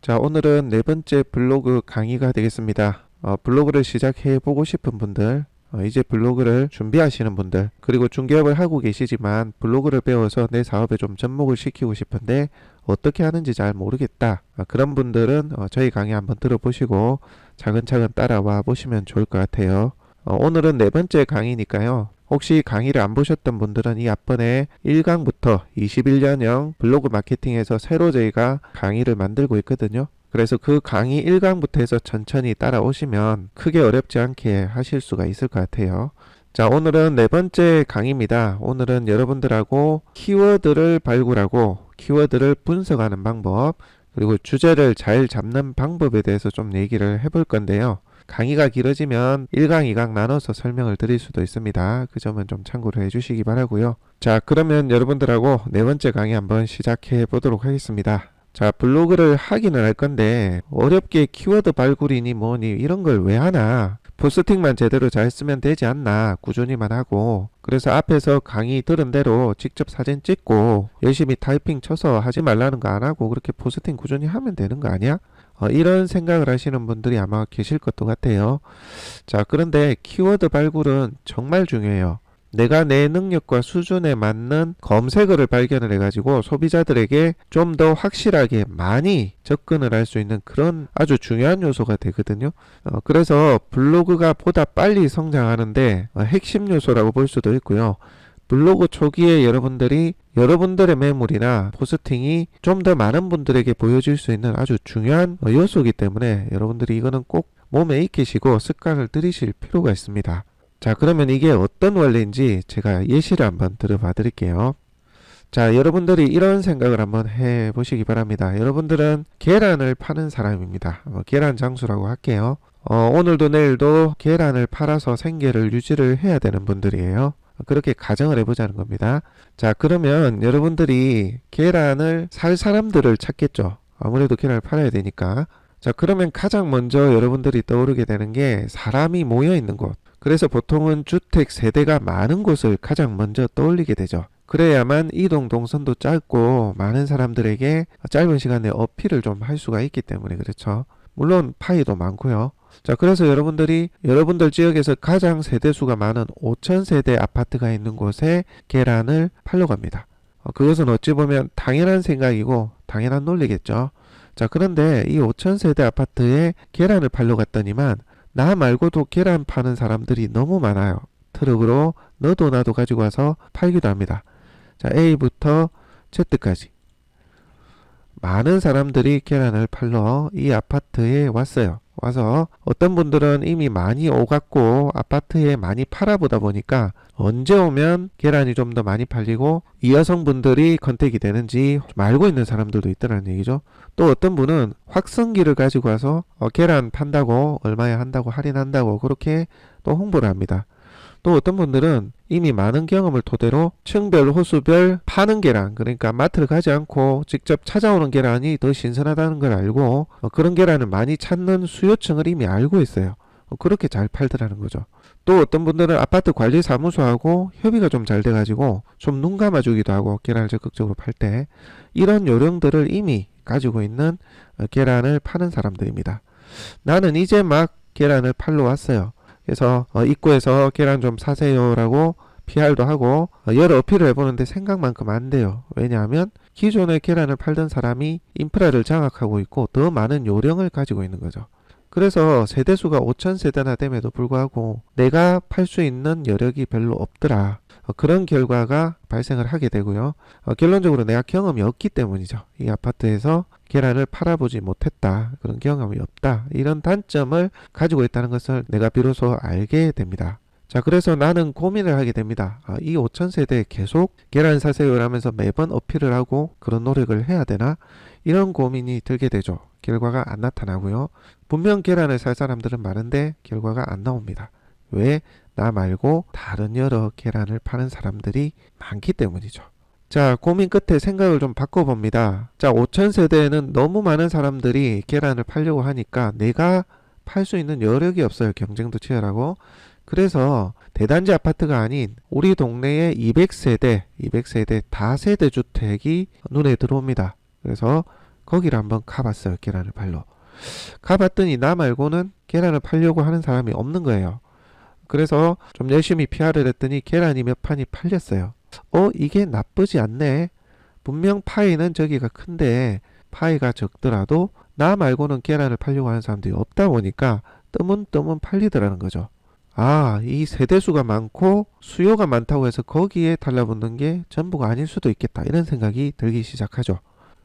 자, 오늘은 네 번째 블로그 강의가 되겠습니다. 블로그를 시작해 보고 싶은 분들, 이제 블로그를 준비하시는 분들, 그리고 중개업을 하고 계시지만 블로그를 배워서 내 사업에 좀 접목을 시키고 싶은데 어떻게 하는지 잘 모르겠다. 그런 분들은 저희 강의 한번 들어보시고 차근차근 따라와 보시면 좋을 것 같아요. 오늘은 네 번째 강의니까요. 혹시 강의를 안 보셨던 분들은 이 앞번에 1강부터 21년형 블로그 마케팅에서 새로 저희가 강의를 만들고 있거든요. 그래서 그 강의 1강부터 해서 천천히 따라오시면 크게 어렵지 않게 하실 수가 있을 것 같아요. 자, 오늘은 네 번째 강의입니다. 오늘은 여러분들하고 키워드를 발굴하고 키워드를 분석하는 방법, 그리고 주제를 잘 잡는 방법에 대해서 좀 얘기를 해볼 건데요. 강의가 길어지면 1강, 2강 나눠서 설명을 드릴 수도 있습니다. 그 점은 좀 참고를 해주시기 바라고요. 자, 그러면 여러분들하고 네 번째 강의 한번 시작해 보도록 하겠습니다. 자, 블로그를 하기는 할 건데 어렵게 키워드 발굴이니 뭐니 이런 걸 왜 하나? 포스팅만 제대로 잘 쓰면 되지 않나? 꾸준히만 하고. 그래서 앞에서 강의 들은 대로 직접 사진 찍고 열심히 타이핑 쳐서 하지 말라는 거 안 하고 그렇게 포스팅 꾸준히 하면 되는 거 아니야? 이런 생각을 하시는 분들이 아마 계실 것도 같아요. 자, 그런데 키워드 발굴은 정말 중요해요. 내가 내 능력과 수준에 맞는 검색어를 발견을 해가지고 소비자들에게 좀 더 확실하게 많이 접근을 할 수 있는 그런 아주 중요한 요소가 되거든요. 그래서 블로그가 보다 빨리 성장하는데 핵심 요소라고 볼 수도 있고요. 블로그 초기에 여러분들이 여러분들의 매물이나 포스팅이 좀 더 많은 분들에게 보여질 수 있는 아주 중요한 요소이기 때문에 여러분들이 이거는 꼭 몸에 익히시고 습관을 들이실 필요가 있습니다. 자, 그러면 이게 어떤 원리인지 제가 예시를 한번 들어봐 드릴게요. 자, 여러분들이 이런 생각을 한번 해 보시기 바랍니다. 여러분들은 계란을 파는 사람입니다. 계란 장수라고 할게요. 오늘도 내일도 계란을 팔아서 생계를 유지를 해야 되는 분들이에요. 그렇게 가정을 해보자는 겁니다. 자, 그러면 여러분들이 계란을 살 사람들을 찾겠죠. 아무래도 계란을 팔아야 되니까. 자, 그러면 가장 먼저 여러분들이 떠오르게 되는 게 사람이 모여 있는 곳. 그래서 보통은 주택 세대가 많은 곳을 가장 먼저 떠올리게 되죠. 그래야만 이동 동선도 짧고 많은 사람들에게 짧은 시간에 어필을 좀 할 수가 있기 때문에 그렇죠. 물론 파이도 많고요. 자, 그래서 여러분들이 여러분들 지역에서 가장 세대수가 많은 5,000세대 아파트가 있는 곳에 계란을 팔러 갑니다. 그것은 어찌 보면 당연한 생각이고 당연한 논리겠죠. 자, 그런데 이 5,000세대 아파트에 계란을 팔러 갔더니만 나 말고도 계란 파는 사람들이 너무 많아요. 트럭으로 너도 나도 가지고 와서 팔기도 합니다. 자, A부터 Z까지 많은 사람들이 계란을 팔러 이 아파트에 왔어요. 와서 어떤 분들은 이미 많이 오갔고 아파트에 많이 팔아보다 보니까 언제 오면 계란이 좀 더 많이 팔리고 이 여성분들이 컨택이 되는지 좀 알고 있는 사람들도 있다는 얘기죠. 또 어떤 분은 확성기를 가지고 와서 계란 판다고 얼마에 한다고 할인한다고 그렇게 또 홍보를 합니다. 또 어떤 분들은 이미 많은 경험을 토대로 층별, 호수별 파는 계란, 그러니까 마트를 가지 않고 직접 찾아오는 계란이 더 신선하다는 걸 알고 그런 계란을 많이 찾는 수요층을 이미 알고 있어요. 그렇게 잘 팔더라는 거죠. 또 어떤 분들은 아파트 관리 사무소하고 협의가 좀 잘 돼가지고 좀 눈 감아주기도 하고 계란을 적극적으로 팔 때 이런 요령들을 이미 가지고 있는 계란을 파는 사람들입니다. 나는 이제 막 계란을 팔러 왔어요. 그래서 입구에서 계란 좀 사세요라고 PR도 하고 여러 어필을 해보는데 생각만큼 안 돼요. 왜냐하면 기존에 계란을 팔던 사람이 인프라를 장악하고 있고 더 많은 요령을 가지고 있는 거죠. 그래서 세대수가 5,000세대나 됨에도 불구하고 내가 팔 수 있는 여력이 별로 없더라. 그런 결과가 발생을 하게 되고요. 결론적으로 내가 경험이 없기 때문이죠. 이 아파트에서 계란을 팔아보지 못했다. 그런 경험이 없다. 이런 단점을 가지고 있다는 것을 내가 비로소 알게 됩니다. 자, 그래서 나는 고민을 하게 됩니다. 이 5,000세대에 계속 계란 사세요 하면서 매번 어필을 하고 그런 노력을 해야 되나? 이런 고민이 들게 되죠. 결과가 안 나타나고요. 분명 계란을 살 사람들은 많은데 결과가 안 나옵니다. 왜? 나 말고 다른 여러 계란을 파는 사람들이 많기 때문이죠. 자, 고민 끝에 생각을 좀 바꿔봅니다. 자, 5,000세대에는 너무 많은 사람들이 계란을 팔려고 하니까 내가 팔 수 있는 여력이 없어요. 경쟁도 치열하고. 그래서 대단지 아파트가 아닌 우리 동네에 200세대 다세대 주택이 눈에 들어옵니다. 그래서 거기를 한번 가봤어요. 계란을 팔러. 가봤더니 나 말고는 계란을 팔려고 하는 사람이 없는 거예요. 그래서 좀 열심히 PR을 했더니 계란이 몇 판이 팔렸어요. 이게 나쁘지 않네. 분명 파이는 저기가 큰데 파이가 적더라도 나 말고는 계란을 팔려고 하는 사람들이 없다 보니까 뜨문뜨문 팔리더라는 거죠. 이 세대수가 많고 수요가 많다고 해서 거기에 달라붙는 게 전부가 아닐 수도 있겠다. 이런 생각이 들기 시작하죠.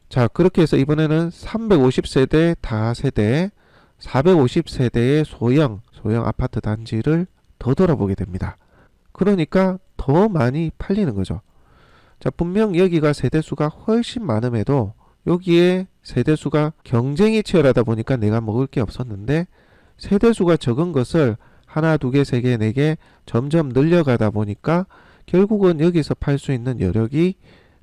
자, 그렇게 해서 이번에는 350세대 다세대, 450세대의 소형 아파트 단지를 더 돌아보게 됩니다. 그러니까 더 많이 팔리는 거죠. 자, 분명 여기가 세대수가 훨씬 많음에도 여기에 세대수가 경쟁이 치열하다 보니까 내가 먹을 게 없었는데 세대수가 적은 것을 하나, 두 개, 세 개, 네 개 점점 늘려가다 보니까 결국은 여기서 팔 수 있는 여력이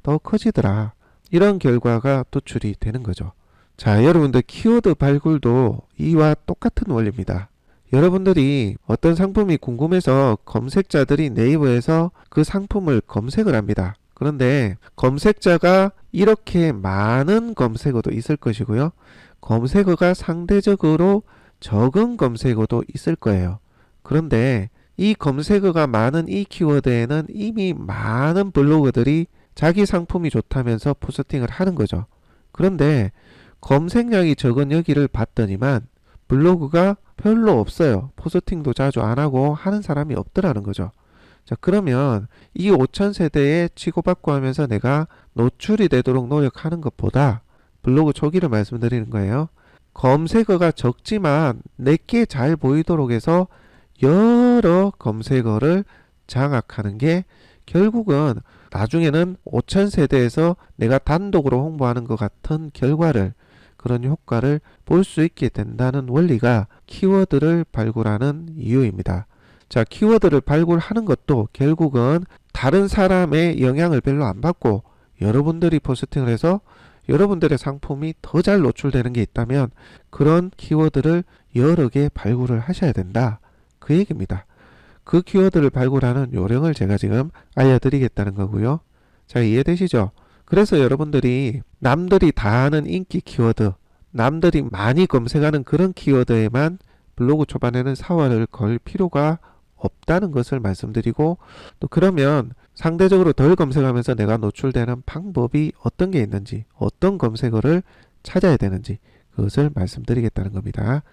더 커지더라. 이런 결과가 도출이 되는 거죠. 자, 여러분들 키워드 발굴도 이와 똑같은 원리입니다. 여러분들이 어떤 상품이 궁금해서 검색자들이 네이버에서 그 상품을 검색을 합니다. 그런데 검색자가 이렇게 많은 검색어도 있을 것이고요. 검색어가 상대적으로 적은 검색어도 있을 거예요. 그런데 이 검색어가 많은 이 키워드에는 이미 많은 블로거들이 자기 상품이 좋다면서 포스팅을 하는 거죠. 그런데 검색량이 적은 여기를 봤더니만 블로그가 별로 없어요. 포스팅도 자주 안 하고 하는 사람이 없더라는 거죠. 자, 그러면 이 5000세대에 치고받고 하면서 내가 노출이 되도록 노력하는 것보다 블로그 초기를 말씀드리는 거예요. 검색어가 적지만 내게 잘 보이도록 해서 여러 검색어를 장악하는 게 결국은 나중에는 5000세대에서 내가 단독으로 홍보하는 것 같은 결과를, 그런 효과를 볼 수 있게 된다는 원리가 키워드를 발굴하는 이유입니다. 자, 키워드를 발굴하는 것도 결국은 다른 사람의 영향을 별로 안 받고 여러분들이 포스팅을 해서 여러분들의 상품이 더 잘 노출되는 게 있다면 그런 키워드를 여러 개 발굴을 하셔야 된다. 그 얘기입니다. 그 키워드를 발굴하는 요령을 제가 지금 알려드리겠다는 거고요. 자, 이해되시죠? 그래서 여러분들이 남들이 다 아는 인기 키워드, 남들이 많이 검색하는 그런 키워드에만 블로그 초반에는 사활을 걸 필요가 없다는 것을 말씀드리고, 또 그러면 상대적으로 덜 검색하면서 내가 노출되는 방법이 어떤 게 있는지, 어떤 검색어를 찾아야 되는지 그것을 말씀드리겠다는 겁니다.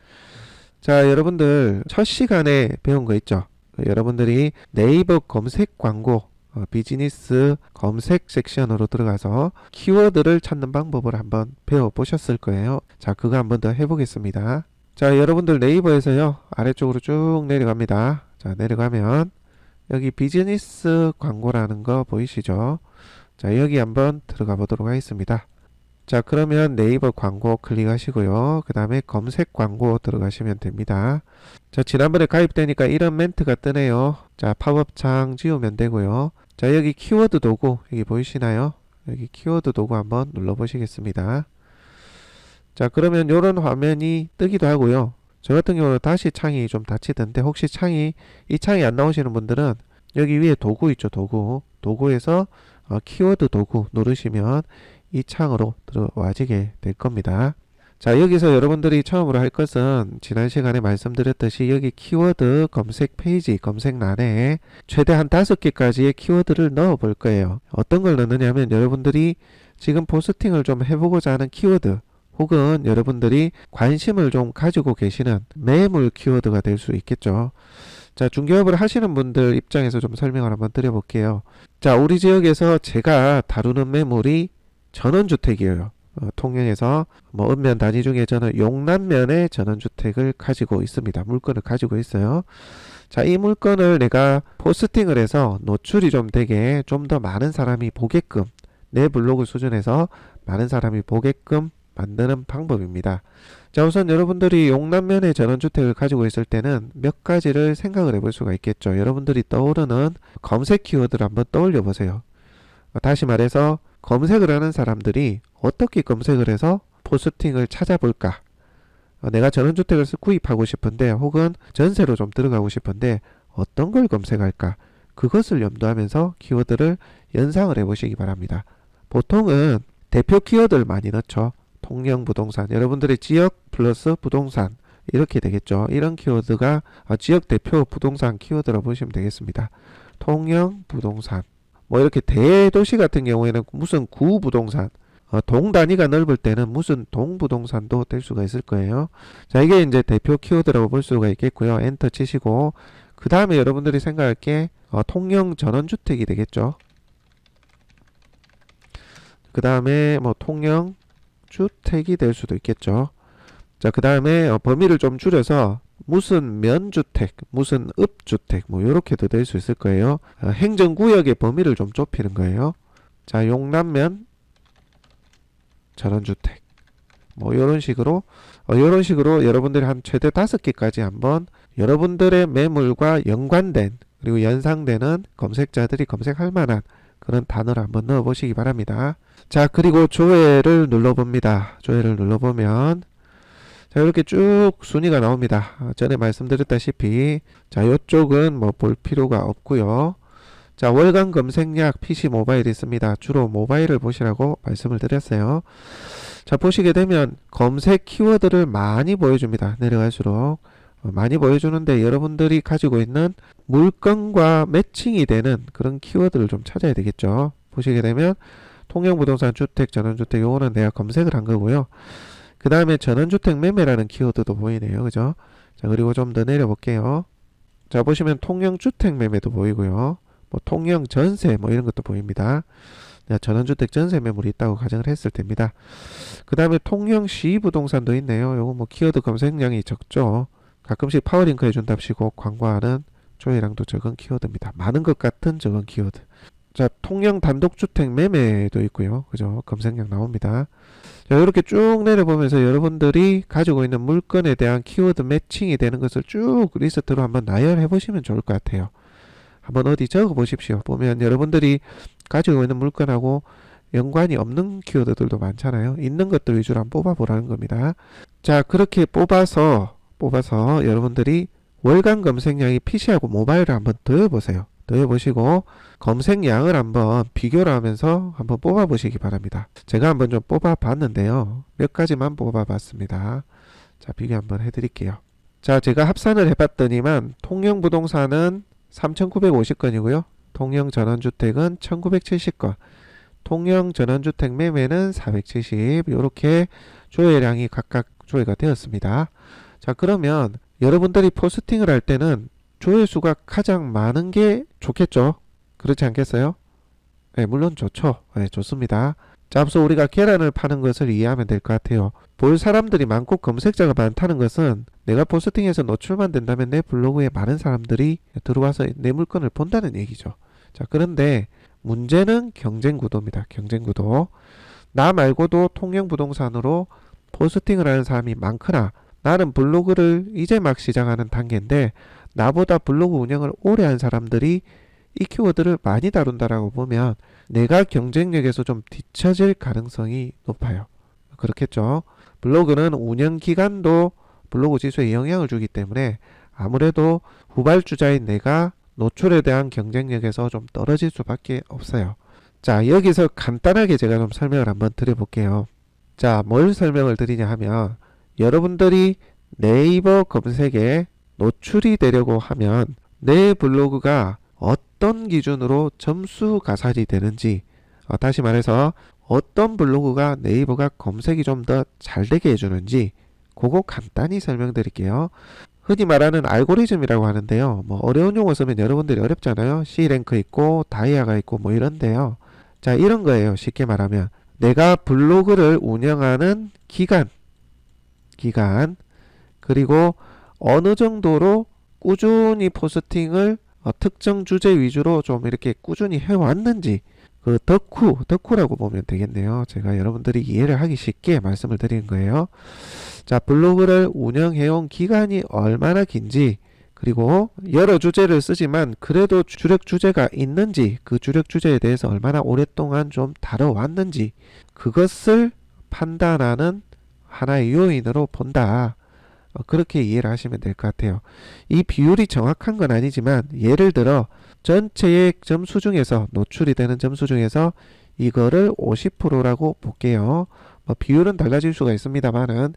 자, 여러분들 첫 시간에 배운 거 있죠? 여러분들이 네이버 검색 광고 비즈니스 검색 섹션으로 들어가서 키워드를 찾는 방법을 한번 배워보셨을 거예요. 자, 그거 한번 더 해보겠습니다. 자, 여러분들 네이버에서요 아래쪽으로 쭉 내려갑니다. 자, 내려가면 여기 비즈니스 광고라는 거 보이시죠? 자, 여기 한번 들어가 보도록 하겠습니다. 자, 그러면 네이버 광고 클릭하시고요. 그 다음에 검색 광고 들어가시면 됩니다. 자, 지난번에 가입되니까 이런 멘트가 뜨네요. 자, 팝업창 지우면 되고요. 자, 여기 키워드 도구 여기 보이시나요? 여기 키워드 도구 한번 눌러보시겠습니다. 자, 그러면 이런 화면이 뜨기도 하고요. 저 같은 경우는 다시 창이 좀 닫히던데 혹시 이 창이 안 나오시는 분들은 여기 위에 도구 있죠. 도구에서 키워드 도구 누르시면 이 창으로 들어와지게 될 겁니다. 자, 여기서 여러분들이 처음으로 할 것은 지난 시간에 말씀드렸듯이 여기 키워드 검색 페이지 검색란에 최대 한 5개까지의 키워드를 넣어 볼 거예요. 어떤 걸 넣느냐면 여러분들이 지금 포스팅을 좀 해보고자 하는 키워드, 혹은 여러분들이 관심을 좀 가지고 계시는 매물 키워드가 될 수 있겠죠. 자, 중개업을 하시는 분들 입장에서 좀 설명을 한번 드려볼게요. 자, 우리 지역에서 제가 다루는 매물이 전원주택이에요. 통영에서 읍면 단위 중에 저는 용남면의 전원주택을 가지고 있습니다. 물건을 가지고 있어요. 자, 이 물건을 내가 포스팅을 해서 노출이 좀 되게 좀 더 많은 사람이 보게끔, 내 블로그 수준에서 많은 사람이 보게끔 만드는 방법입니다. 자, 우선 여러분들이 용남면의 전원주택을 가지고 있을 때는 몇 가지를 생각을 해볼 수가 있겠죠. 여러분들이 떠오르는 검색 키워드를 한번 떠올려 보세요. 다시 말해서 검색을 하는 사람들이 어떻게 검색을 해서 포스팅을 찾아볼까? 내가 전원주택을 구입하고 싶은데 혹은 전세로 좀 들어가고 싶은데 어떤 걸 검색할까? 그것을 염두하면서 키워드를 연상을 해보시기 바랍니다. 보통은 대표 키워드를 많이 넣죠. 통영 부동산, 여러분들의 지역 플러스 부동산 이렇게 되겠죠. 이런 키워드가 지역 대표 부동산 키워드로 보시면 되겠습니다. 통영 부동산, 뭐 이렇게 대도시 같은 경우에는 무슨 구 부동산, 동 단위가 넓을 때는 무슨 동 부동산도 될 수가 있을 거예요. 자, 이게 이제 대표 키워드라고 볼 수가 있겠고요. 엔터 치시고 그 다음에 여러분들이 생각할 게 통영 전원주택이 되겠죠. 그 다음에 뭐 통영 주택이 될 수도 있겠죠. 자, 그 다음에 범위를 좀 줄여서 무슨 면주택, 무슨 읍주택 뭐 이렇게도 될 수 있을 거예요. 행정구역의 범위를 좀 좁히는 거예요. 자, 용남면 전원주택 뭐 이런 식으로 여러분들이 한 최대 5개까지 한번 여러분들의 매물과 연관된 그리고 연상되는 검색자들이 검색할 만한 그런 단어를 한번 넣어 보시기 바랍니다. 자, 그리고 조회를 눌러봅니다. 조회를 눌러보면 자, 이렇게 쭉 순위가 나옵니다. 전에 말씀드렸다시피 자, 이쪽은 뭐 볼 필요가 없고요. 자, 월간 검색량 PC 모바일 있습니다. 주로 모바일을 보시라고 말씀을 드렸어요. 자, 보시게 되면 검색 키워드를 많이 보여줍니다. 내려갈수록 많이 보여주는데 여러분들이 가지고 있는 물건과 매칭이 되는 그런 키워드를 좀 찾아야 되겠죠. 보시게 되면 통영부동산 주택, 전원주택 요거는 내가 검색을 한 거고요. 그 다음에 전원주택 매매라는 키워드도 보이네요. 그죠? 자, 그리고 좀 더 내려볼게요. 자, 보시면 통영주택 매매도 보이고요. 뭐 통영 전세 뭐 이런 것도 보입니다. 전원주택 전세 매물이 있다고 가정을 했을 때입니다. 그 다음에 통영시 부동산도 있네요. 요거 뭐 키워드 검색량이 적죠. 가끔씩 파워링크 해준답시고 광고하는 조회량도 적은 키워드입니다. 많은 것 같은 적은 키워드. 자, 통영 단독주택 매매도 있고요. 그죠? 검색량 나옵니다. 자, 이렇게 쭉 내려보면서 여러분들이 가지고 있는 물건에 대한 키워드 매칭이 되는 것을 쭉 리스트로 한번 나열해 보시면 좋을 것 같아요. 한번 어디 적어 보십시오. 보면 여러분들이 가지고 있는 물건하고 연관이 없는 키워드들도 많잖아요. 있는 것들 위주로 한번 뽑아보라는 겁니다. 자, 그렇게 뽑아서 여러분들이 월간 검색량이 PC하고 모바일을 한번 더해보세요. 더해보시고 검색량을 한번 비교를 하면서 한번 뽑아보시기 바랍니다. 제가 한번 좀 뽑아봤는데요. 몇 가지만 뽑아봤습니다. 자, 비교 한번 해드릴게요. 자, 제가 합산을 해봤더니만 통영부동산은 3,950건이고요. 통영전원주택은 1,970건, 통영전원주택 매매는 470, 이렇게 조회량이 각각 조회가 되었습니다. 자, 그러면 여러분들이 포스팅을 할 때는 조회수가 가장 많은 게 좋겠죠? 그렇지 않겠어요? 네, 물론 좋죠. 네, 좋습니다. 자, 앞서 우리가 계란을 파는 것을 이해하면 될 것 같아요. 볼 사람들이 많고 검색자가 많다는 것은 내가 포스팅해서 노출만 된다면 내 블로그에 많은 사람들이 들어와서 내 물건을 본다는 얘기죠. 자, 그런데 문제는 경쟁 구도입니다. 경쟁 구도. 나 말고도 통영부동산으로 포스팅을 하는 사람이 많거나 나는 블로그를 이제 막 시작하는 단계인데 나보다 블로그 운영을 오래 한 사람들이 이 키워드를 많이 다룬다라고 보면 내가 경쟁력에서 좀 뒤처질 가능성이 높아요. 그렇겠죠. 블로그는 운영 기간도 블로그 지수에 영향을 주기 때문에 아무래도 후발주자인 내가 노출에 대한 경쟁력에서 좀 떨어질 수밖에 없어요. 자, 여기서 간단하게 제가 좀 설명을 한번 드려볼게요. 자, 뭘 설명을 드리냐 하면 여러분들이 네이버 검색에 노출이 되려고 하면 내 블로그가 어떤 기준으로 점수 가산이 되는지, 다시 말해서 어떤 블로그가 네이버가 검색이 좀 더 잘 되게 해주는지 그거 간단히 설명드릴게요. 흔히 말하는 알고리즘이라고 하는데요. 뭐 어려운 용어 쓰면 여러분들이 어렵잖아요. C랭크 있고 다이아가 있고 뭐 이런데요. 자, 이런 거예요. 쉽게 말하면 내가 블로그를 운영하는 기간 그리고 어느 정도로 꾸준히 포스팅을 특정 주제 위주로 좀 이렇게 꾸준히 해왔는지 그 덕후라고 보면 되겠네요. 제가 여러분들이 이해를 하기 쉽게 말씀을 드리는 거예요. 자, 블로그를 운영해온 기간이 얼마나 긴지 그리고 여러 주제를 쓰지만 그래도 주력 주제가 있는지 그 주력 주제에 대해서 얼마나 오랫동안 좀 다뤄왔는지 그것을 판단하는 하나의 요인으로 본다. 그렇게 이해를 하시면 될 것 같아요. 이 비율이 정확한 건 아니지만 예를 들어 전체의 점수 중에서 노출이 되는 점수 중에서 이거를 50%라고 볼게요. 비율은 달라질 수가 있습니다만은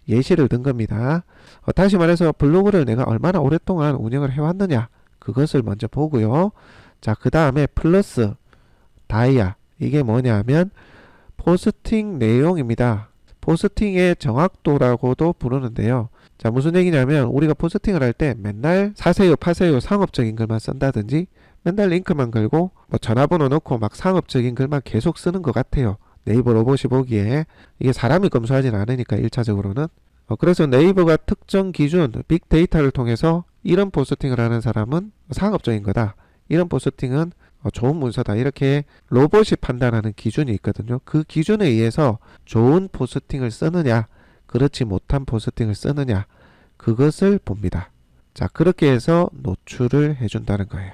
예시를 든 겁니다. 다시 말해서 블로그를 내가 얼마나 오랫동안 운영을 해왔느냐 그것을 먼저 보고요. 자, 그 다음에 플러스 다이아 이게 뭐냐면 포스팅 내용입니다. 포스팅의 정확도라고도 부르는데요. 자, 무슨 얘기냐면 우리가 포스팅을 할 때 맨날 사세요 파세요 상업적인 글만 쓴다든지 맨날 링크만 걸고 전화번호 넣고 막 상업적인 글만 계속 쓰는 것 같아요. 네이버 로봇이 보기에 이게 사람이 검수하진 않으니까 1차적으로는 그래서 네이버가 특정 기준 빅데이터를 통해서 이런 포스팅을 하는 사람은 상업적인 거다. 이런 포스팅은 좋은 문서다. 이렇게 로봇이 판단하는 기준이 있거든요. 그 기준에 의해서 좋은 포스팅을 쓰느냐 그렇지 못한 포스팅을 쓰느냐 그것을 봅니다. 자, 그렇게 해서 노출을 해준다는 거예요.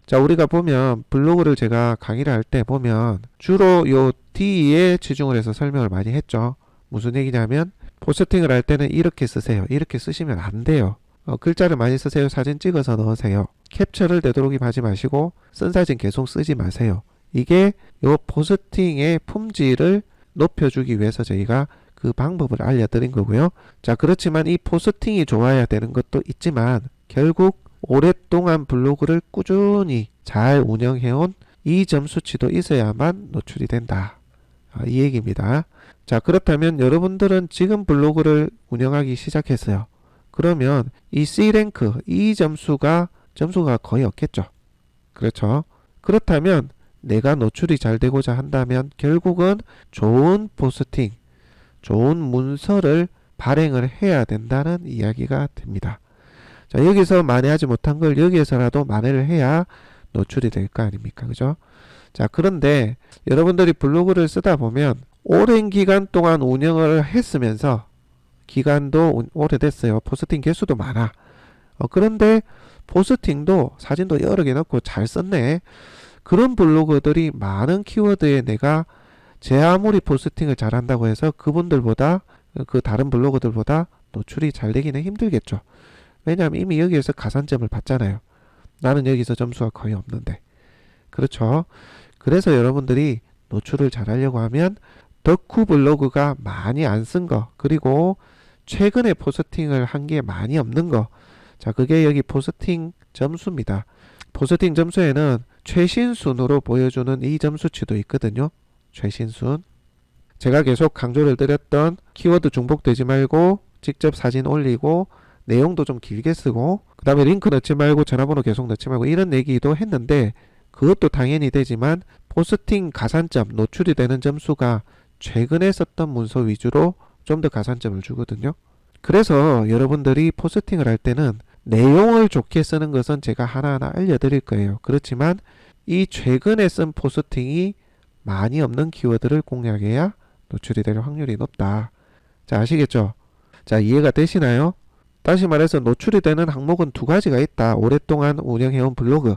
자, 우리가 보면 블로그를 제가 강의를 할 때 보면 주로 요 D에 치중을 해서 설명을 많이 했죠. 무슨 얘기냐면 포스팅을 할 때는 이렇게 쓰세요. 이렇게 쓰시면 안 돼요. 글자를 많이 쓰세요. 사진 찍어서 넣으세요. 캡처를 되도록이면 하지 마시고 쓴 사진 계속 쓰지 마세요. 이게 요 포스팅의 품질을 높여주기 위해서 저희가 그 방법을 알려드린 거고요. 자, 그렇지만 이 포스팅이 좋아야 되는 것도 있지만 결국 오랫동안 블로그를 꾸준히 잘 운영해온 이 점수치도 있어야만 노출이 된다. 이 얘기입니다. 자, 그렇다면 여러분들은 지금 블로그를 운영하기 시작했어요. 그러면 이 C랭크, 이 점수가 거의 없겠죠. 그렇죠. 그렇다면 내가 노출이 잘 되고자 한다면 결국은 좋은 포스팅, 좋은 문서를 발행을 해야 된다는 이야기가 됩니다. 자, 여기서 만회하지 못한 걸 여기에서라도 만회를 해야 노출이 될 거 아닙니까? 그죠? 자, 그런데 여러분들이 블로그를 쓰다 보면 오랜 기간 동안 운영을 했으면서 기간도 오래됐어요. 포스팅 개수도 많아. 그런데 포스팅도 사진도 여러 개 넣고 잘 썼네. 그런 블로거들이 많은 키워드에 내가 제 아무리 포스팅을 잘한다고 해서 그분들보다 그 다른 블로거들보다 노출이 잘 되기는 힘들겠죠. 왜냐하면 이미 여기에서 가산점을 받잖아요. 나는 여기서 점수가 거의 없는데. 그렇죠. 그래서 여러분들이 노출을 잘하려고 하면 덕후 블로그가 많이 안 쓴 거, 그리고 최근에 포스팅을 한 게 많이 없는 거. 자, 그게 여기 포스팅 점수입니다. 포스팅 점수에는 최신순으로 보여주는 이 점수치도 있거든요. 최신순. 제가 계속 강조를 드렸던 키워드 중복되지 말고 직접 사진 올리고 내용도 좀 길게 쓰고 그 다음에 링크 넣지 말고 전화번호 계속 넣지 말고 이런 얘기도 했는데 그것도 당연히 되지만 포스팅 가산점, 노출이 되는 점수가 최근에 썼던 문서 위주로 좀 더 가산점을 주거든요. 그래서 여러분들이 포스팅을 할 때는 내용을 좋게 쓰는 것은 제가 하나하나 알려드릴 거예요. 그렇지만 이 최근에 쓴 포스팅이 많이 없는 키워드를 공략해야 노출이 될 확률이 높다. 자, 아시겠죠? 자, 이해가 되시나요? 다시 말해서 노출이 되는 항목은 두 가지가 있다. 오랫동안 운영해온 블로그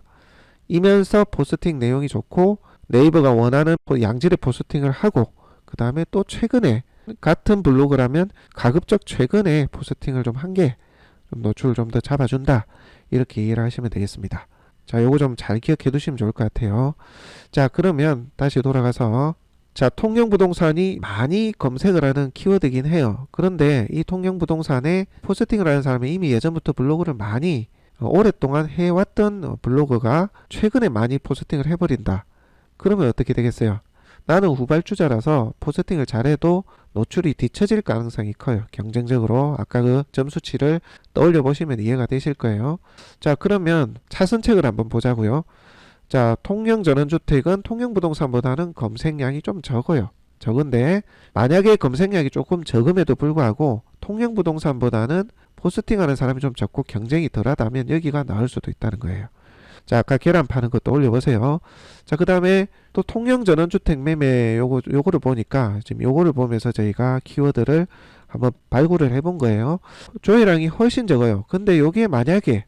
이면서 포스팅 내용이 좋고 네이버가 원하는 양질의 포스팅을 하고 그 다음에 또 최근에 같은 블로그라면 가급적 최근에 포스팅을 좀 한 게 좀 노출을 좀 더 잡아준다. 이렇게 이해를 하시면 되겠습니다. 자, 요거 좀 잘 기억해 두시면 좋을 것 같아요. 자, 그러면 다시 돌아가서 자, 통영부동산이 많이 검색을 하는 키워드이긴 해요. 그런데 이 통영부동산에 포스팅을 하는 사람이 이미 예전부터 블로그를 많이 오랫동안 해왔던 블로거가 최근에 많이 포스팅을 해버린다. 그러면 어떻게 되겠어요? 나는 후발주자라서 포스팅을 잘해도 노출이 뒤처질 가능성이 커요. 경쟁적으로 아까 그 점수치를 떠올려 보시면 이해가 되실 거예요. 자, 그러면 차선책을 한번 보자고요. 자, 통영전원주택은 통영부동산보다는 검색량이 좀 적어요. 적은데 만약에 검색량이 조금 적음에도 불구하고 통영부동산보다는 포스팅하는 사람이 좀 적고 경쟁이 덜하다면 여기가 나을 수도 있다는 거예요. 자, 아까 계란 파는 것도 올려보세요. 자, 그 다음에 또 통영전원주택 매매 요거를 보니까 지금 요거를 보면서 저희가 키워드를 한번 발굴을 해본 거예요. 조회량이 훨씬 적어요. 근데 요게 만약에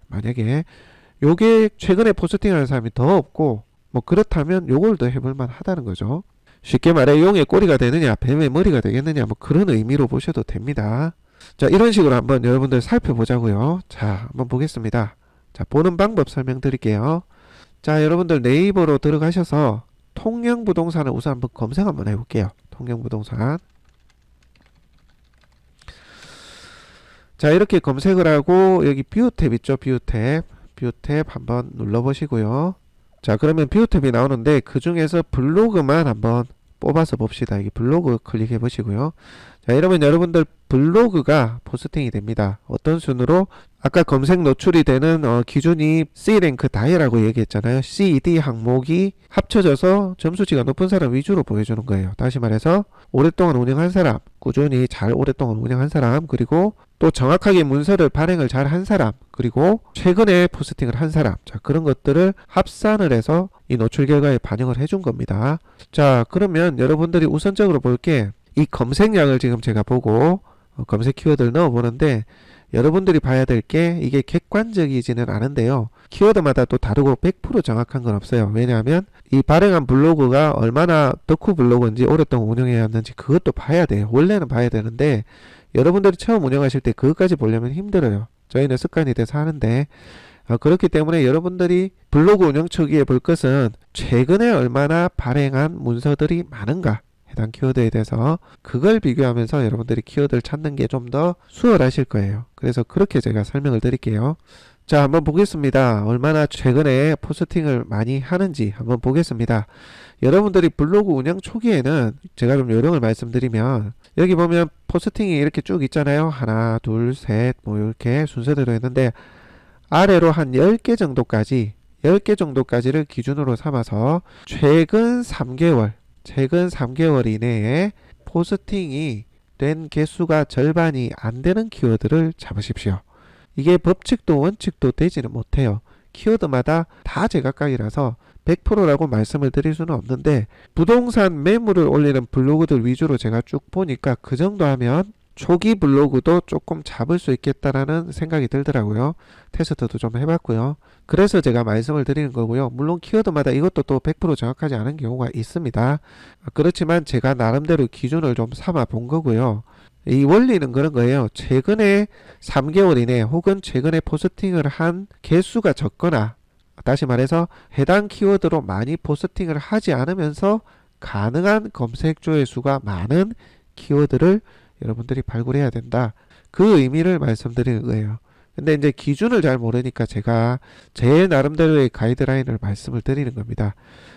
요게 최근에 포스팅하는 사람이 더 없고 뭐 그렇다면 요걸 더 해볼 만하다는 거죠. 쉽게 말해 용의 꼬리가 되느냐 뱀의 머리가 되겠느냐 뭐 그런 의미로 보셔도 됩니다. 자, 이런 식으로 한번 여러분들 살펴보자고요. 자, 한번 보겠습니다. 자, 보는 방법 설명드릴게요. 자, 여러분들 네이버로 들어가셔서 통영부동산을 우선 한번 검색 한번 해볼게요. 통영부동산. 자, 이렇게 검색을 하고 여기 뷰 탭 있죠? 뷰 탭. 뷰 탭 한번 눌러보시고요. 자, 그러면 뷰 탭이 나오는데 그 중에서 블로그만 한번 뽑아서 봅시다. 여기 블로그 클릭해 보시고요. 자, 이러면 여러분들 블로그가 포스팅이 됩니다. 어떤 순으로? 아까 검색 노출이 되는 기준이 C랭크 다이라고 얘기했잖아요. C, D 항목이 합쳐져서 점수치가 높은 사람 위주로 보여주는 거예요. 다시 말해서 오랫동안 운영한 사람, 꾸준히 잘 오랫동안 운영한 사람, 그리고 또 정확하게 문서를 발행을 잘 한 사람, 그리고 최근에 포스팅을 한 사람, 자, 그런 것들을 합산을 해서 이 노출 결과에 반영을 해준 겁니다. 자, 그러면 여러분들이 우선적으로 볼 게 이 검색량을 지금 제가 보고 검색 키워드를 넣어 보는데 여러분들이 봐야 될 게 이게 객관적이지는 않은데요. 키워드마다 또 다르고 100% 정확한 건 없어요. 왜냐하면 이 발행한 블로그가 얼마나 덕후 블로그인지 오랫동안 운영해 왔는지 그것도 봐야 돼요. 원래는 봐야 되는데 여러분들이 처음 운영하실 때 그것까지 보려면 힘들어요. 저희는 습관이 돼서 하는데 그렇기 때문에 여러분들이 블로그 운영 초기에 볼 것은 최근에 얼마나 발행한 문서들이 많은가, 해당 키워드에 대해서 그걸 비교하면서 여러분들이 키워드를 찾는 게 좀 더 수월하실 거예요. 그래서 그렇게 제가 설명을 드릴게요. 자, 한번 보겠습니다. 얼마나 최근에 포스팅을 많이 하는지 한번 보겠습니다. 여러분들이 블로그 운영 초기에는 제가 좀 요령을 말씀드리면 여기 보면 포스팅이 이렇게 쭉 있잖아요. 하나, 둘, 셋, 뭐 이렇게 순서대로 했는데 아래로 한 10개 정도까지 10개 정도까지를 기준으로 삼아서 최근 3개월 이내에 포스팅이 된 개수가 절반이 안 되는 키워드를 잡으십시오. 이게 법칙도 원칙도 되지는 못해요. 키워드마다 다 제각각이라서 100%라고 말씀을 드릴 수는 없는데 부동산 매물을 올리는 블로그들 위주로 제가 쭉 보니까 그 정도 하면 초기 블로그도 조금 잡을 수 있겠다라는 생각이 들더라고요. 테스트도 좀 해봤고요. 그래서 제가 말씀을 드리는 거고요. 물론 키워드마다 이것도 또 100% 정확하지 않은 경우가 있습니다. 그렇지만 제가 나름대로 기준을 좀 삼아 본 거고요. 이 원리는 그런 거예요. 최근에 3개월 이내 혹은 최근에 포스팅을 한 개수가 적거나 다시 말해서 해당 키워드로 많이 포스팅을 하지 않으면서 가능한 검색 조회수가 많은 키워드를 여러분들이 발굴해야 된다. 그 의미를 말씀드리는 거예요. 근데 이제 기준을 잘 모르니까 제가 제 나름대로의 가이드라인을 말씀을 드리는 겁니다.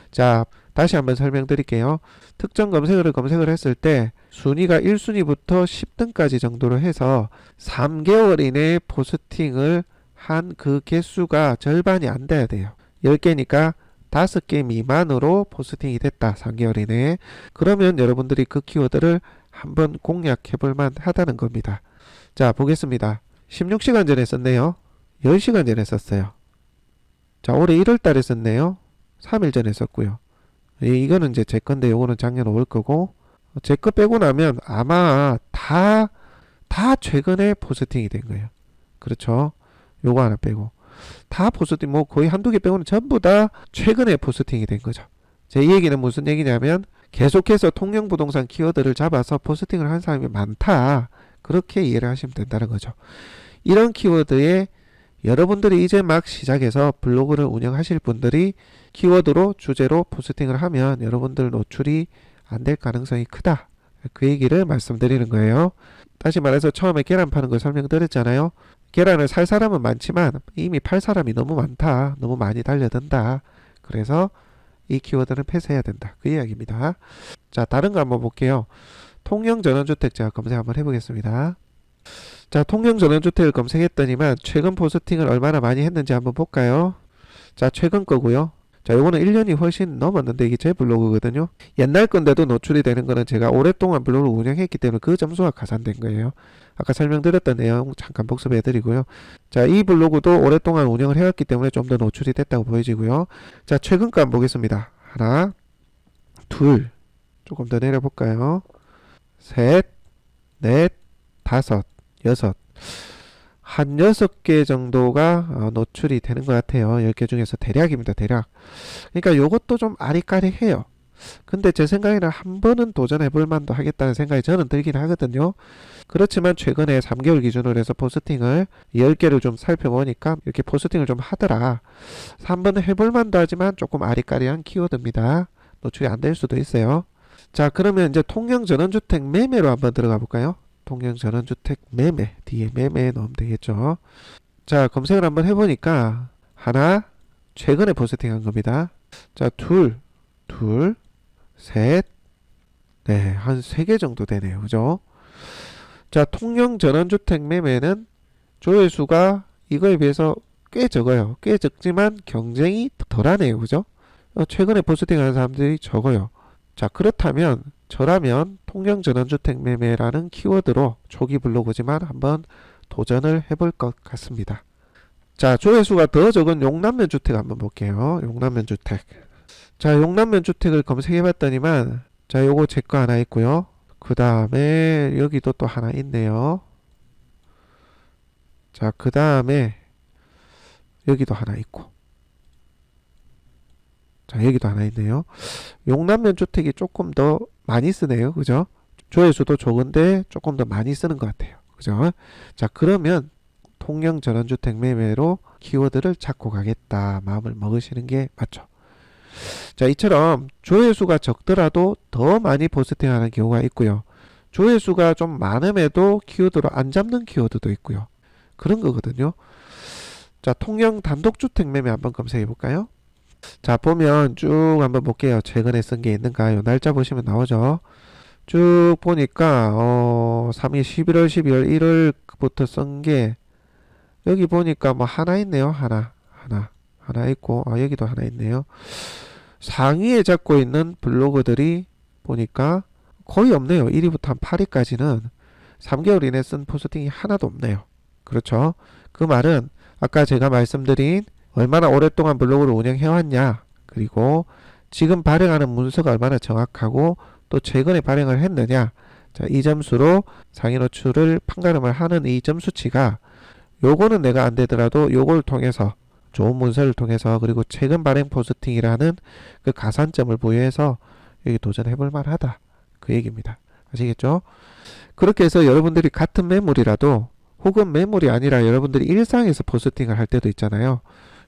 자, 다시 한번 설명드릴게요. 특정 검색어를 검색을 했을 때 순위가 1순위부터 10등까지 정도로 해서 3개월 이내에 포스팅을 한 그 개수가 절반이 안 돼야 돼요. 10개니까 5개 미만으로 포스팅이 됐다. 3개월 이내에. 그러면 여러분들이 그 키워드를 한번 공략해 볼만 하다는 겁니다. 자, 보겠습니다. 16시간 전에 썼네요. 10시간 전에 썼어요. 자, 올해 1월 달에 썼네요. 3일 전에 썼고요. 이거는 이제 제 건데 요거는 작년 5월 거고 제 거 빼고 나면 아마 다 최근에 포스팅이 된 거예요. 그렇죠? 요거 하나 빼고 다 포스팅 뭐 거의 한두 개 빼고는 전부 다 최근에 포스팅이 된 거죠. 제 이 얘기는 무슨 얘기냐면 계속해서 통영부동산 키워드를 잡아서 포스팅을 한 사람이 많다. 그렇게 이해를 하시면 된다는 거죠. 이런 키워드에 여러분들이 이제 막 시작해서 블로그를 운영하실 분들이 키워드로 주제로 포스팅을 하면 여러분들 노출이 안 될 가능성이 크다. 그 얘기를 말씀드리는 거예요. 다시 말해서 처음에 계란 파는 거 설명드렸잖아요. 계란을 살 사람은 많지만 이미 팔 사람이 너무 많다. 너무 많이 달려든다. 그래서 이 키워드는 폐쇄해야 된다. 그 이야기입니다. 자, 다른 거 한번 볼게요. 통영전원주택 제가 검색 한번 해보겠습니다. 자, 통영전원주택을 검색했더니만 최근 포스팅을 얼마나 많이 했는지 한번 볼까요? 자, 최근 거고요. 자, 요거는 1년이 훨씬 넘었는데 이게 제 블로그거든요. 옛날 건데도 노출이 되는 거는 제가 오랫동안 블로그를 운영했기 때문에 그 점수가 가산된 거예요. 아까 설명드렸던 내용 잠깐 복습해 드리고요. 자, 이 블로그도 오랫동안 운영을 해왔기 때문에 좀 더 노출이 됐다고 보여지고요. 자, 최근 거 한번 보겠습니다. 하나, 둘, 조금 더 내려볼까요? 셋, 넷, 다섯, 여섯. 한 6개 정도가 노출이 되는 것 같아요. 10개 중에서 대략입니다. 대략. 그러니까 요것도 좀 아리까리해요. 근데 제 생각에는 한 번은 도전해 볼 만도 하겠다는 생각이 저는 들긴 하거든요. 그렇지만 최근에 3개월 기준으로 해서 포스팅을 10개를 좀 살펴보니까 이렇게 포스팅을 좀 하더라. 한 번 해볼 만도 하지만 조금 아리까리한 키워드입니다. 노출이 안 될 수도 있어요. 자, 그러면 이제 통영 전원주택 매매로 한번 들어가 볼까요? 통영 전원주택 매매, 뒤에 매매 넣으면 되겠죠. 자, 검색을 한번 해보니까 하나, 최근에 포스팅한 겁니다. 자, 둘, 셋, 네, 한 3개 정도 되네요. 그죠? 자, 통영 전원주택 매매는 조회수가 이거에 비해서 꽤 적어요. 꽤 적지만 경쟁이 덜하네요. 그죠? 최근에 포스팅하는 사람들이 적어요. 자, 그렇다면 저라면 통영 전원주택 매매라는 키워드로 초기 블로그지만 한번 도전을 해볼 것 같습니다. 자, 조회수가 더 적은 용남면 주택 한번 볼게요. 용남면 주택. 자, 용남면 주택을 검색해 봤더니만, 자, 요거 제 거 하나 있고요. 그 다음에 여기도 또 하나 있네요. 자, 그 다음에 여기도 하나 있고, 자, 여기도 하나 있네요. 용남면 주택이 조금 더 많이 쓰네요. 그죠? 조회수도 적은데 조금 더 많이 쓰는 것 같아요. 그죠? 자, 그러면 통영 전원주택 매매로 키워드를 찾고 가겠다 마음을 먹으시는 게 맞죠. 자, 이처럼 조회수가 적더라도 더 많이 포스팅하는 경우가 있고요. 조회수가 좀 많음에도 키워드로 안 잡는 키워드도 있고요. 그런 거거든요. 자, 통영 단독주택 매매 한번 검색해 볼까요? 자, 보면 쭉 한번 볼게요. 최근에 쓴 게 있는가요? 날짜 보시면 나오죠. 쭉 보니까 3일 11월 12월 1월부터 쓴 게 여기 보니까 뭐 하나 있네요. 하나 있고, 여기도 하나 있네요. 상위에 잡고 있는 블로그들이 보니까 거의 없네요. 1위부터 한 8위까지는 3개월 이내 쓴 포스팅이 하나도 없네요. 그렇죠? 그 말은 아까 제가 말씀드린 얼마나 오랫동안 블로그를 운영해왔냐, 그리고 지금 발행하는 문서가 얼마나 정확하고 또 최근에 발행을 했느냐, 자, 이 점수로 상위 노출을 판가름을 하는 이 점수치가, 요거는 내가 안 되더라도 요걸 통해서 좋은 문서를 통해서 그리고 최근 발행 포스팅이라는 그 가산점을 부여해서 여기 도전해 볼 만하다, 그 얘기입니다. 아시겠죠? 그렇게 해서 여러분들이 같은 매물이라도 혹은 매물이 아니라 여러분들이 일상에서 포스팅을 할 때도 있잖아요.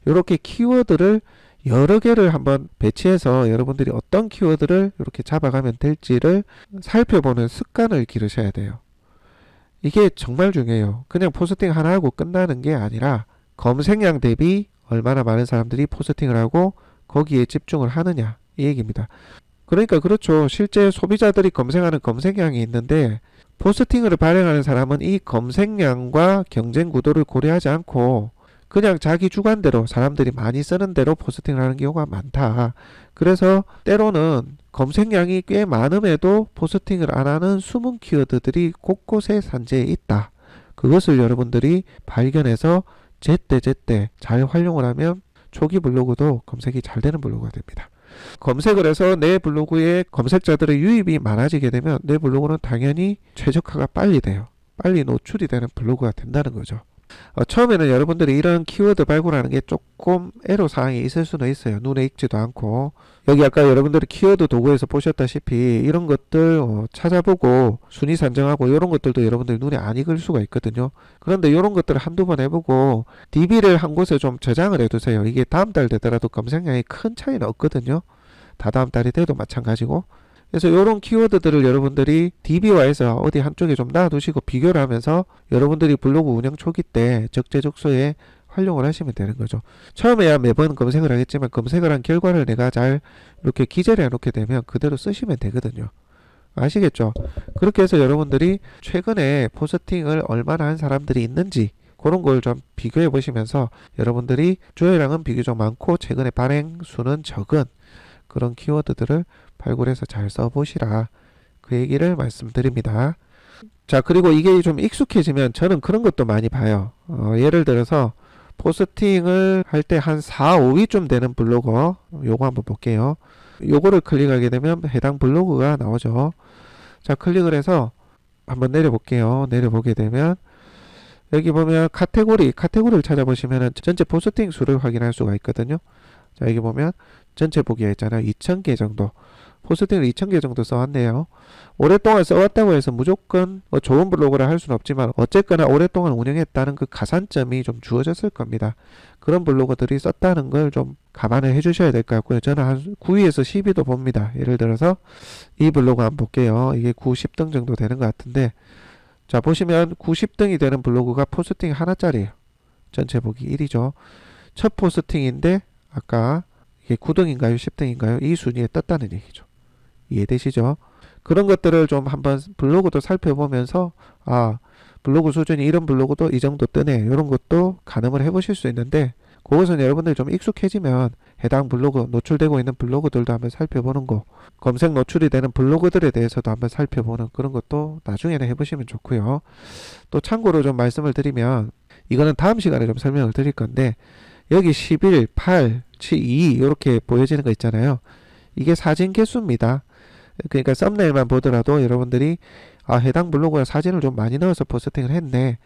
이렇게 키워드를 여러 개를 한번 배치해서 여러분들이 어떤 키워드를 이렇게 잡아가면 될지를 살펴보는 습관을 기르셔야 돼요. 이게 정말 중요해요. 그냥 포스팅 하나 하고 끝나는 게 아니라 검색량 대비 얼마나 많은 사람들이 포스팅을 하고 거기에 집중을 하느냐, 이 얘기입니다. 그러니까 그렇죠. 실제 소비자들이 검색하는 검색량이 있는데 포스팅을 발행하는 사람은 이 검색량과 경쟁 구도를 고려하지 않고 그냥 자기 주관대로 사람들이 많이 쓰는 대로 포스팅을 하는 경우가 많다. 그래서 때로는 검색량이 꽤 많음에도 포스팅을 안 하는 숨은 키워드들이 곳곳에 산재해 있다. 그것을 여러분들이 발견해서 제때 잘 활용을 하면 초기 블로그도 검색이 잘 되는 블로그가 됩니다. 검색을 해서 내 블로그에 검색자들의 유입이 많아지게 되면 내 블로그는 당연히 최적화가 빨리 돼요. 빨리 노출이 되는 블로그가 된다는 거죠. 처음에는 여러분들이 이런 키워드 발굴하는 게 조금 애로사항이 있을 수는 있어요. 눈에 익지도 않고. 여기 아까 여러분들이 키워드 도구에서 보셨다시피 이런 것들 찾아보고 순위 산정하고 이런 것들도 여러분들이 눈에 안 익을 수가 있거든요. 그런데 이런 것들을 한두 번 해보고 DB를 한 곳에 좀 저장을 해두세요. 이게 다음 달 되더라도 검색량이 큰 차이는 없거든요. 다다음 달이 돼도 마찬가지고. 그래서 이런 키워드들을 여러분들이 DB화해서 어디 한쪽에 좀 놔두시고 비교를 하면서 여러분들이 블로그 운영 초기 때 적재적소에 활용을 하시면 되는 거죠. 처음에야 매번 검색을 하겠지만 검색을 한 결과를 내가 잘 이렇게 기재를 해놓게 되면 그대로 쓰시면 되거든요. 아시겠죠? 그렇게 해서 여러분들이 최근에 포스팅을 얼마나 한 사람들이 있는지 그런 걸 좀 비교해 보시면서 여러분들이 조회량은 비교적 많고 최근에 발행 수는 적은 그런 키워드들을 발굴해서 잘 써보시라, 그 얘기를 말씀드립니다. 자, 그리고 이게 좀 익숙해지면 저는 그런 것도 많이 봐요. 예를 들어서 포스팅을 할 때 한 4, 5위쯤 되는 블로거, 요거 한번 볼게요. 요거를 클릭하게 되면 해당 블로그가 나오죠. 자, 클릭을 해서 한번 내려볼게요. 내려보게 되면 여기 보면 카테고리를 찾아보시면 전체 포스팅 수를 확인할 수가 있거든요. 자, 여기 보면 전체 보기가 있잖아요. 2000개 정도 포스팅을 2000개 정도 써왔네요. 오랫동안 써왔다고 해서 무조건 좋은 블로그를 할 수는 없지만 어쨌거나 오랫동안 운영했다는 그 가산점이 좀 주어졌을 겁니다. 그런 블로거들이 썼다는 걸 좀 감안을 해주셔야 될 것 같고요. 저는 한 9위에서 10위도 봅니다. 예를 들어서 이 블로그 한번 볼게요. 이게 9, 10등 정도 되는 것 같은데, 자 보시면 9, 10등이 되는 블로그가 포스팅 하나짜리예요. 전체 보기 1위죠. 첫 포스팅인데 아까 이게 9등인가요 10등인가요 이 순위에 떴다는 얘기죠. 이해되시죠? 그런 것들을 좀 한번 블로그도 살펴보면서 블로그 수준이 이런 블로그도 이 정도 뜨네 이런 것도 가늠을 해보실 수 있는데, 그것은 여러분들이 좀 익숙해지면 해당 블로그 노출되고 있는 블로그들도 한번 살펴보는 거, 검색 노출이 되는 블로그들에 대해서도 한번 살펴보는 그런 것도 나중에는 해보시면 좋고요. 또 참고로 좀 말씀을 드리면, 이거는 다음 시간에 좀 설명을 드릴 건데, 여기 11, 8, 7, 2 이렇게 보여지는 거 있잖아요. 이게 사진 개수입니다. 그러니까 썸네일만 보더라도 여러분들이 해당 블로그에 사진을 좀 많이 넣어서 포스팅을 했네,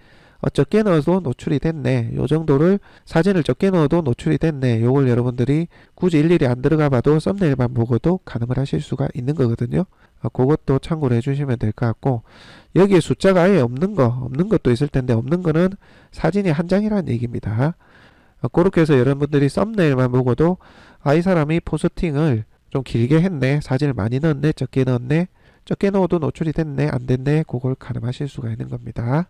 적게 넣어도 노출이 됐네, 요 정도를 사진을 적게 넣어도 노출이 됐네, 요걸 여러분들이 굳이 일일이 안 들어가 봐도 썸네일만 보고도 가늠을 하실 수가 있는 거거든요. 그것도 참고를 해주시면 될 것 같고, 여기에 숫자가 아예 없는 것도 있을 텐데, 없는 거는 사진이 한 장이라는 얘기입니다. 그렇게 해서 여러분들이 썸네일만 보고도 이 사람이 포스팅을 좀 길게 했네, 사진을 많이 넣었네, 적게 넣었네, 적게 넣어도 노출이 됐네, 안 됐네, 그걸 가늠하실 수가 있는 겁니다.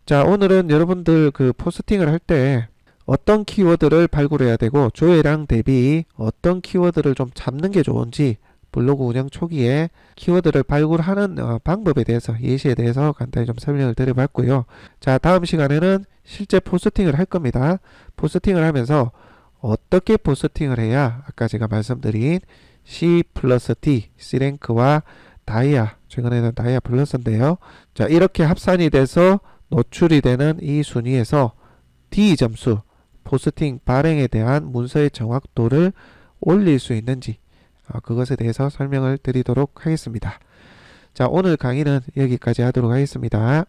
자, 오늘은 여러분들 그 포스팅을 할 때 어떤 키워드를 발굴해야 되고 조회량 대비 어떤 키워드를 좀 잡는 게 좋은지, 블로그 운영 초기에 키워드를 발굴하는 방법에 대해서, 예시에 대해서 간단히 좀 설명을 드려봤고요. 자, 다음 시간에는 실제 포스팅을 할 겁니다. 포스팅을 하면서 어떻게 포스팅을 해야 아까 제가 말씀드린 C 플러스 D, C랭크와 다이아, 최근에는 다이아 플러스인데요. 자, 이렇게 합산이 돼서 노출이 되는 이 순위에서 D 점수, 포스팅 발행에 대한 문서의 정확도를 올릴 수 있는지, 그것에 대해서 설명을 드리도록 하겠습니다. 자, 오늘 강의는 여기까지 하도록 하겠습니다.